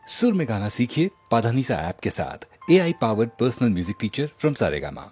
सुर में गाना सीखिए पाधानीसा ऐप के साथ। AI powered personal music teacher from Saregama.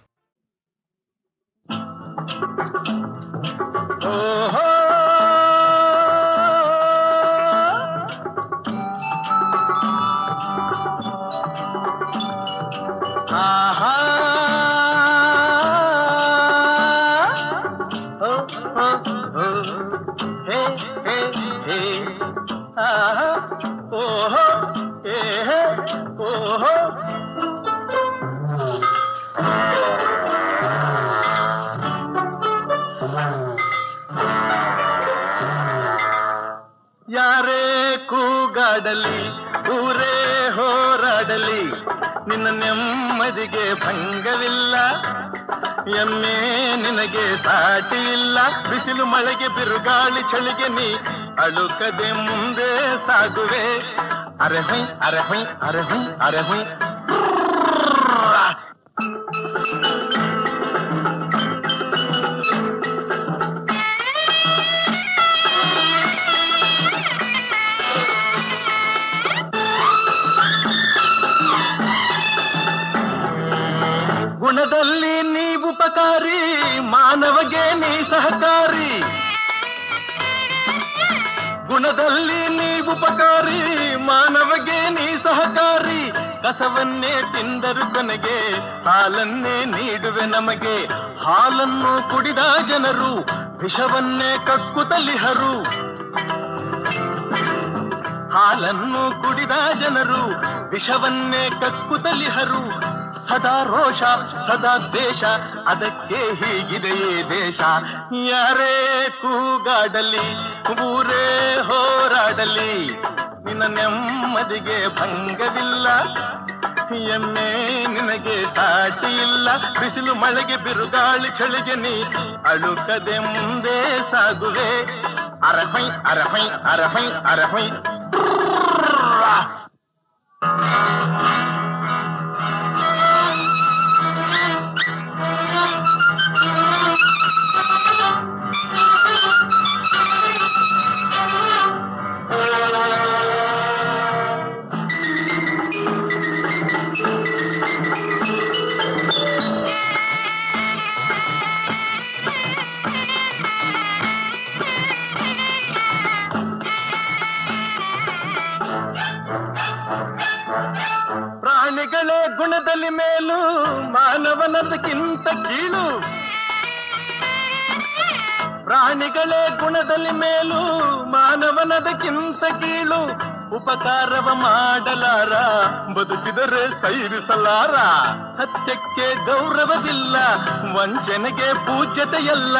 ಯಾರೇ ಕೂಗಾಡಲಿ ಊರೇ ಹೋರಾಡಲಿ ನಿನ್ನ ನೆಮ್ಮದಿಗೆ ಭಂಗವಿಲ್ಲ. ಎಮ್ಮೆ ನಿನಗೆ ಸಾಟಿ ಇಲ್ಲ. ಬಿಸಿಲು ಮಳೆಗೆ ಬಿರುಗಾಳಿ ಚಳಿಗೆ ನೀ ಅಳುಕದೆ ಮುಂದೆ ಸಾಗುವೆ. ಅರೆಹೊಯ್ ಅರೆಹೊಯ್ ಅರೆಹೊಯ್ ಅರೆಹೊಯ್. ಗುಣದಲ್ಲಿ ನೀ ಉಪಕಾರಿ, ಮಾನವಗೆ ನೀ ಸಹಕಾರಿ. ಗುಣದಲ್ಲಿ ನೀ ಉಪಕಾರಿ, ಮಾನವಗೆ ನೀ ಸಹಕಾರಿ. ಕಸವನ್ನೇ ತಿಂದರು ಕೊನೆಗೆ ಹಾಲನ್ನೇ ನೀಡುವೆ ನಮಗೆ. ಹಾಲನ್ನು ಕುಡಿದ ಜನರು ವಿಷವನ್ನೇ ಕಕ್ಕುತ್ತಲಿಹರು. ಹಾಲನ್ನು ಕುಡಿದ ಜನರು ವಿಷವನ್ನೇ ಕಕ್ಕುತ್ತಲಿಹರು. ಸದಾ ರೋಷ ಸದಾ ದೇಶ, ಅದಕ್ಕೆ ಹೀಗಿದೆಯೇ ದೇಶ. ಯಾರೇ ಕೂಗಾಡಲಿ ಊರೇ ಹೋರಾಡಲಿ ನಿನ್ನ ನೆಮ್ಮದಿಗೆ ಭಂಗವಿಲ್ಲ. ಎಮ್ಮೆ ನಿನಗೆ ಸಾಟಿ ಇಲ್ಲ. ಬಿಸಿಲು ಮಳೆಗೆ ಬಿರುಗಾಳಿ ಚಳಿಗೆ ನೀ ಅಳುಕದೆ ಮುಂದೆ ಸಾಗುವೆ. ಅರಹೊಯ್ ಅರಹೊಯ್ ಅರಹೊಯ್ ಅರಹೊಯ್. ಪ್ರಾಣಿಗಳೇ ಗುಣದಲ್ಲಿ ಮೇಲು, ಮಾನವನದಕ್ಕಿಂತ ಕೀಳು. ಪ್ರಾಣಿಗಳೇ ಗುಣದಲ್ಲಿ ಮೇಲು, ಮಾನವನದಕ್ಕಿಂತ ಕೀಳು. ಉಪಕಾರವ ಮಾಡಲಾರ, ಬದುಕಿದರೆ ಸೈರಿಸಲಾರ. ಸತ್ಯಕ್ಕೆ ಗೌರವವಿಲ್ಲ, ವಂಚನೆಗೆ ಪೂಜ್ಯತೆಯಲ್ಲ.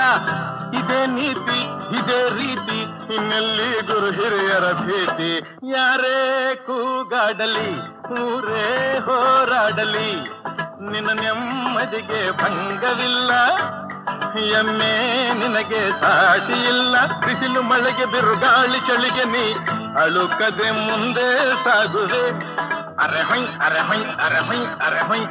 ಇದೇ ನೀತಿ ಇದೇ ರೀತಿ, ಇನ್ನೆಲ್ಲಿ ಗುರು ಹಿರಿಯರ ಭೇಟಿ. ಯಾರೇ ಕೂಗಾಡಲಿ ಊರೇ ಹೋರಾಡಲಿ ನಿನ್ನ ನೆಮ್ಮದಿಗೆ ಭಂಗವಿಲ್ಲ. ಎಮ್ಮೆ ನಿನಗೆ ಸಾಟಿ ಇಲ್ಲ. ಬಿಸಿಲು ಮಳೆಗೆ ಬಿರುಗಾಳಿ ಚಳಿಗೆ ನೀ ಅಳುಕದೆ ಮುಂದೆ ಸಾಗುವೆ. ಅರೆಹೊಯ್ ಅರೆಹೊಯ್ ಅರೆಹೊಯ್ ಅರೆಹೊಯ್.